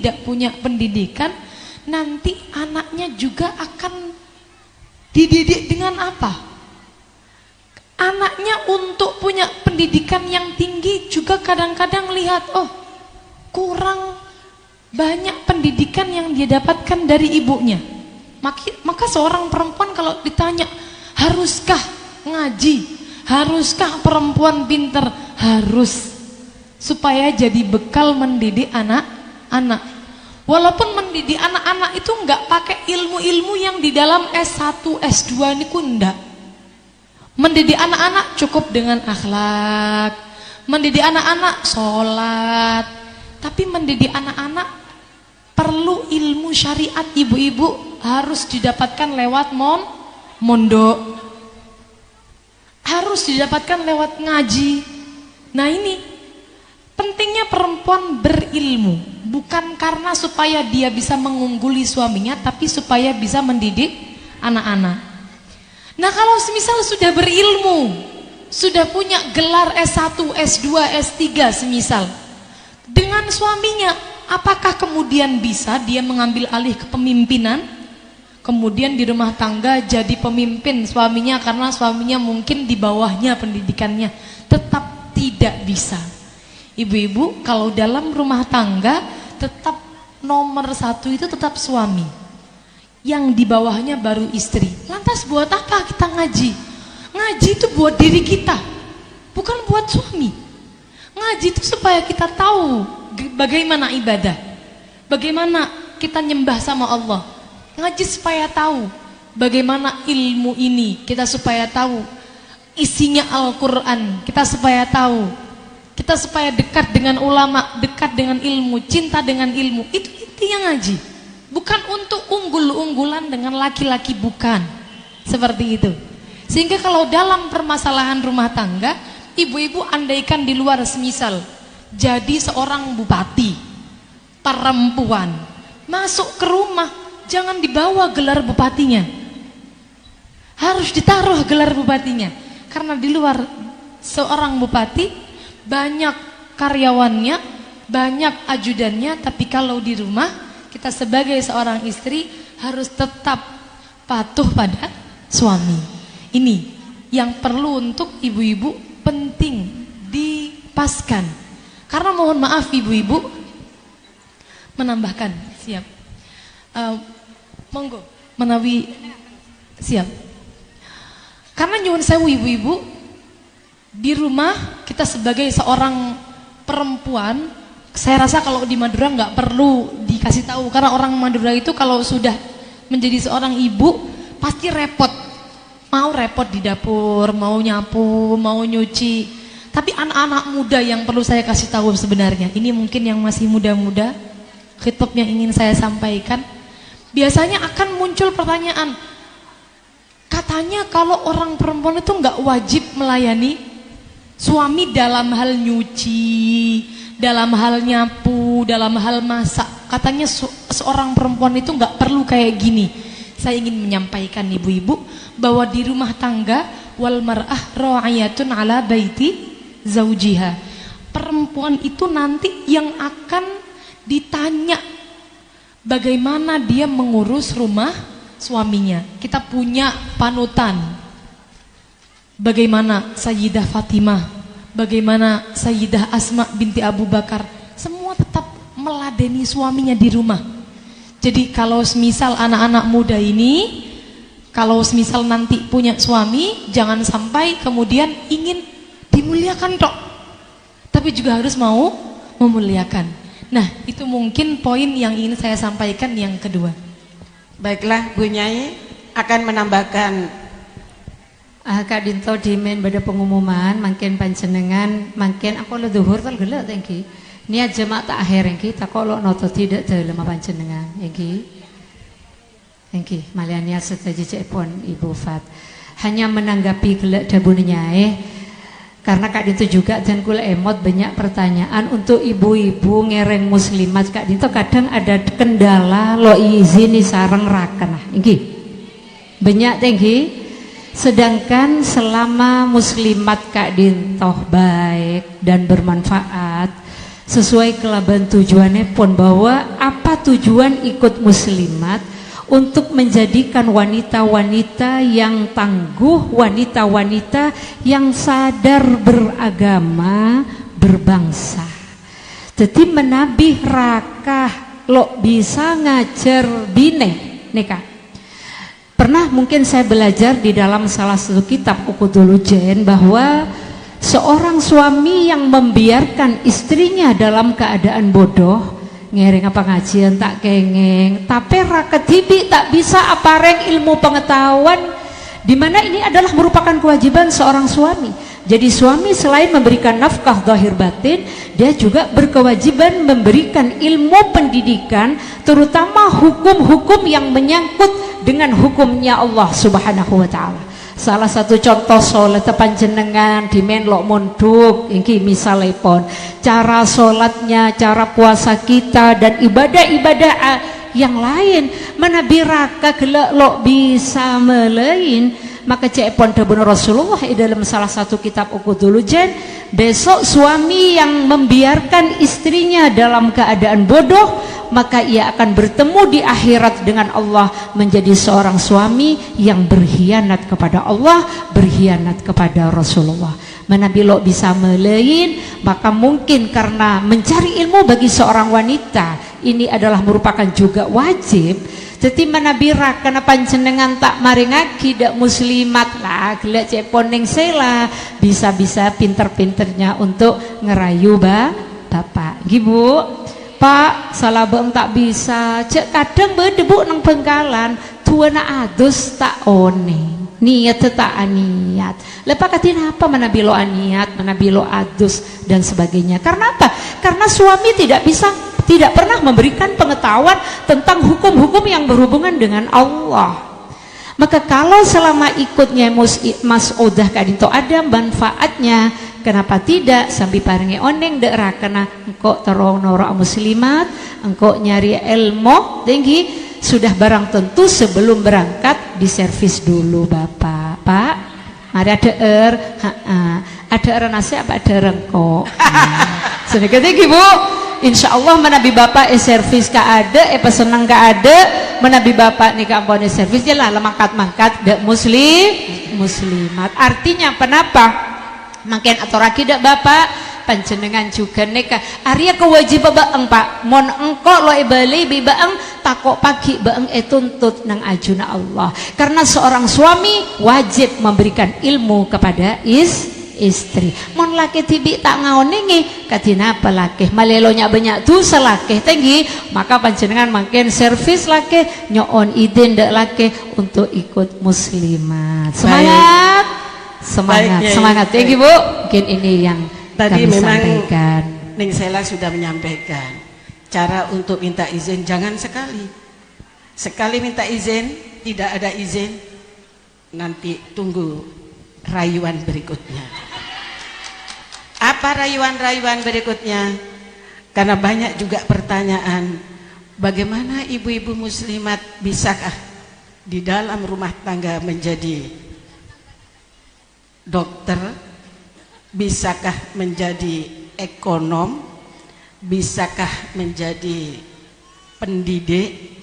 tidak punya pendidikan, nanti anaknya juga akan dididik dengan apa? Anaknya untuk punya pendidikan yang tinggi juga kadang-kadang lihat, oh kurang banyak pendidikan yang dia dapatkan dari ibunya. Maka seorang perempuan kalau ditanya, haruskah ngaji? Haruskah perempuan pinter? Harus, supaya jadi bekal mendidik anak-anak. Walaupun mendidik anak-anak itu enggak pakai ilmu-ilmu yang di dalam S1, S2 ini enggak. Mendidik anak-anak cukup dengan akhlak, mendidik anak-anak sholat. Tapi mendidik anak-anak perlu ilmu syariat. Ibu-ibu harus didapatkan lewat mondok, harus didapatkan lewat ngaji. Nah ini pentingnya perempuan berilmu, bukan karena supaya dia bisa mengungguli suaminya, tapi supaya bisa mendidik anak-anak. Nah kalau semisal sudah berilmu, sudah punya gelar S1, S2, S3 semisal, dengan suaminya, apakah kemudian bisa dia mengambil alih kepemimpinan? Kemudian di rumah tangga jadi pemimpin suaminya karena suaminya mungkin di bawahnya pendidikannya. Tetap tidak bisa. Ibu-ibu kalau dalam rumah tangga tetap nomor satu itu tetap suami, yang di bawahnya baru istri. Lantas buat apa kita ngaji? Ngaji itu buat diri kita, bukan buat suami. Ngaji itu supaya kita tahu bagaimana ibadah, bagaimana kita nyembah sama Allah. Ngaji supaya tahu bagaimana ilmu ini, kita supaya tahu isinya Al-Quran, kita supaya tahu, kita supaya dekat dengan ulama, dekat dengan ilmu, cinta dengan ilmu. Itu intinya ngaji, bukan untuk unggul-unggulan dengan laki-laki, bukan seperti itu. Sehingga kalau dalam permasalahan rumah tangga, ibu-ibu andaikan di luar semisal jadi seorang bupati perempuan, masuk ke rumah jangan dibawa gelar bupatinya, harus ditaruh gelar bupatinya. Karena di luar seorang bupati banyak karyawannya, banyak ajudannya, tapi kalau di rumah kita sebagai seorang istri harus tetap patuh pada suami. Ini yang perlu untuk ibu-ibu penting dipaskan. Karena mohon maaf ibu-ibu menambahkan, siap. Monggo menawi siap. Karena nyuwun sewu ibu-ibu, di rumah kita sebagai seorang perempuan, saya rasa kalau di Madura nggak perlu dikasih tahu, karena orang Madura itu kalau sudah menjadi seorang ibu pasti repot, mau repot di dapur, mau nyapu, mau nyuci. Tapi anak-anak muda yang perlu saya kasih tahu sebenarnya, ini mungkin yang masih muda-muda, khitab yang ingin saya sampaikan. Biasanya akan muncul pertanyaan, katanya kalau orang perempuan itu nggak wajib melayani suami dalam hal nyuci, dalam hal nyapu, dalam hal masak. Katanya seorang perempuan itu nggak perlu kayak gini. Saya ingin menyampaikan ibu-ibu bahwa di rumah tangga wal mar'ah ra'ayatun ala baiti zaujiha. Perempuan itu nanti yang akan ditanya bagaimana dia mengurus rumah suaminya. Kita punya panutan, bagaimana Sayyidah Fatimah, bagaimana Sayyidah Asma binti Abu Bakar. Semua tetap meladeni suaminya di rumah. Jadi kalau semisal anak-anak muda ini, kalau semisal nanti punya suami, jangan sampai kemudian ingin dimuliakan tok, tapi juga harus mau memuliakan. Nah, itu mungkin poin yang ingin saya sampaikan yang kedua. Baiklah, Bu Nyai akan menambahkan. Kak Dinto dimen pada pengumuman, makin panjenengan, makin aku lo duhur tal gelak tengki. Niat jemaah tak akhir tengki, tak kalau noto tidak dalam panjenengan, tengki. Tengki, malian niat setuju cepon Ibu Fat. Hanya menanggapi gelak dabu Nyai. Karena Kak Dinto juga dan kula emot banyak pertanyaan untuk ibu-ibu ngereng muslimat. Kak Dinto kadang ada kendala lo izin sareng raken iki banyak tinggi. Sedangkan selama muslimat Kak Dinto baik dan bermanfaat, sesuai kelaban tujuannya pun, bahwa apa tujuan ikut muslimat untuk menjadikan wanita-wanita yang tangguh, wanita-wanita yang sadar beragama, berbangsa. Jadi menabih rakah lo bisa ngajar bine neka. Pernah mungkin saya belajar di dalam salah satu kitab Uqudul Ujain bahwa seorang suami yang membiarkan istrinya dalam keadaan bodoh, ngereng apa ngajian tak kengeng, tapi raketibi tak bisa apareng ilmu pengetahuan, di mana ini adalah merupakan kewajiban seorang suami. Jadi suami selain memberikan nafkah zahir batin, dia juga berkewajiban memberikan ilmu pendidikan, terutama hukum-hukum yang menyangkut dengan hukumnya Allah Subhanahu wa taala. Salah satu contoh sholat panjenengan di menlok mondok ini misalnya pon, cara sholatnya, cara puasa kita dan ibadah-ibadah yang lain mana biraka gelak lo bisa melain. Maka cek pon tabun Rasulullah dalam salah satu kitab Uqudul Ujain, besok suami yang membiarkan istrinya dalam keadaan bodoh, maka ia akan bertemu di akhirat dengan Allah menjadi seorang suami yang berkhianat kepada Allah, berkhianat kepada Rasulullah. Mana bila bisa melain, maka mungkin karena mencari ilmu bagi seorang wanita ini adalah merupakan juga wajib. Jadi manabira karena panjenengan tak maringaki dak muslimat lah, gelak cepon ning sela, bisa-bisa pinter-pinternya untuk ngerayu bapak. Ibu, Pak, salah bang tak bisa, cek kadang berdebu nang Bengkalan, tuana adus tak one, niat tak aniat. Lepas katin apa mana bilo aniat, mana bilo adus dan sebagainya. Karena apa? Karena suami tidak pernah memberikan pengetahuan tentang hukum-hukum yang berhubungan dengan Allah. Maka kalau selama ikutnya Mas'udah kadinto ada manfaatnya, kenapa tidak sambil paringi oneng daerah kena engkau terong norok muslimat, engkau nyari ilmu tinggi, sudah barang tentu sebelum berangkat diservis dulu bapak. Pak, mari ada nasi apa ada rengkok. Sedikit tinggi bu. Insya Allah menabi bapak servis ka ada, pesenang ka ada, menabi bapak nih kampanye servis jelah mangkat dek muslimat. Artinya kenapa? Makin atau raki dek bapak panjenengan juga neka. Arya kewajiban baeng pak. Mon engkau lo ibali bi baeng takok pagi baeng tuntut nang ajuna Allah. Karena seorang suami wajib memberikan ilmu kepada istri. Mon laki tibi tak ngaonengi katina apa laki malelonya banyak dosa laki tinggi, maka panjenengan makin servis laki nyoon idin dek laki untuk ikut muslimat. Semangat tinggi bu. Mungkin ini yang tadi kami memang sampaikan. Ning Sela sudah menyampaikan cara untuk minta izin. Jangan sekali minta izin tidak ada izin, nanti tunggu rayuan berikutnya. Apa rayuan-rayuan berikutnya? Karena banyak juga pertanyaan, bagaimana ibu-ibu muslimat bisakah di dalam rumah tangga menjadi dokter, bisakah menjadi ekonom, bisakah menjadi pendidik?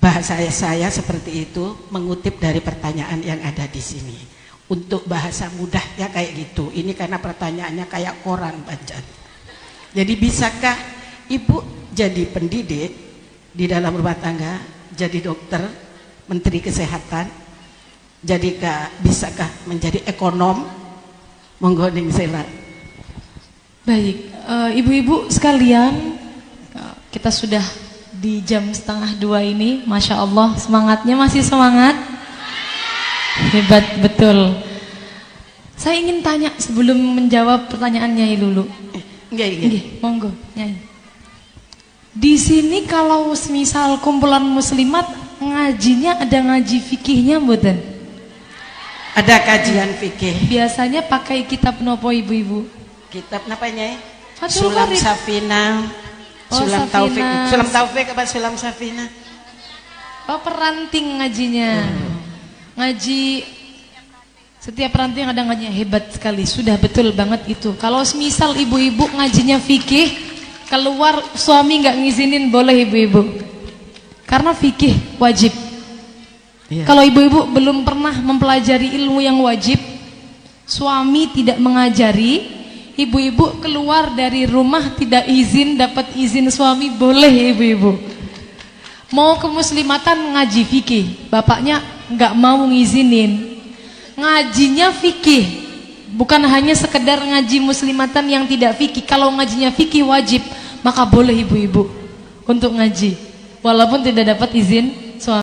Bahasa saya seperti itu mengutip dari pertanyaan yang ada di sini. Untuk bahasa mudah ya kayak gitu. Ini karena pertanyaannya kayak koran bacaan. Jadi bisakah ibu jadi pendidik di dalam rumah tangga, jadi dokter, menteri kesehatan, bisakah menjadi ekonom? Monggo ning Sela. Baik, ibu-ibu sekalian, kita sudah di jam 1:30 ini, Masya Allah, semangatnya masih semangat. Hebat betul. Saya ingin tanya sebelum menjawab pertanyaan Nyai Lulu. Nggih, monggo Nyai. Di sini kalau semisal kumpulan muslimat ngajinya ada ngaji fikihnya mboten? Ada kajian fikih. Biasanya pakai kitab nopo ibu-ibu? Kitab apa Nyai? Fathul Sulam Qorib. Safina. Sulam Taufik. Sulam Taufik apa Sulam Safina? Oh, peranting ngajinya. Ngaji setiap ranting ada ngajinya, hebat sekali, sudah betul banget itu. Kalau misal ibu-ibu ngajinya fikih keluar suami nggak ngizinin boleh ibu-ibu, karena fikih wajib. Iya. Kalau ibu-ibu belum pernah mempelajari ilmu yang wajib, suami tidak mengajari, ibu-ibu keluar dari rumah tidak izin, dapat izin suami boleh ibu-ibu. Mau ke muslimatan ngaji fikih, bapaknya nggak mau ngizinin, ngajinya fikih, bukan hanya sekedar ngaji muslimatan yang tidak fikih. Kalau ngajinya fikih wajib, maka boleh ibu-ibu untuk ngaji walaupun tidak dapat izin suami.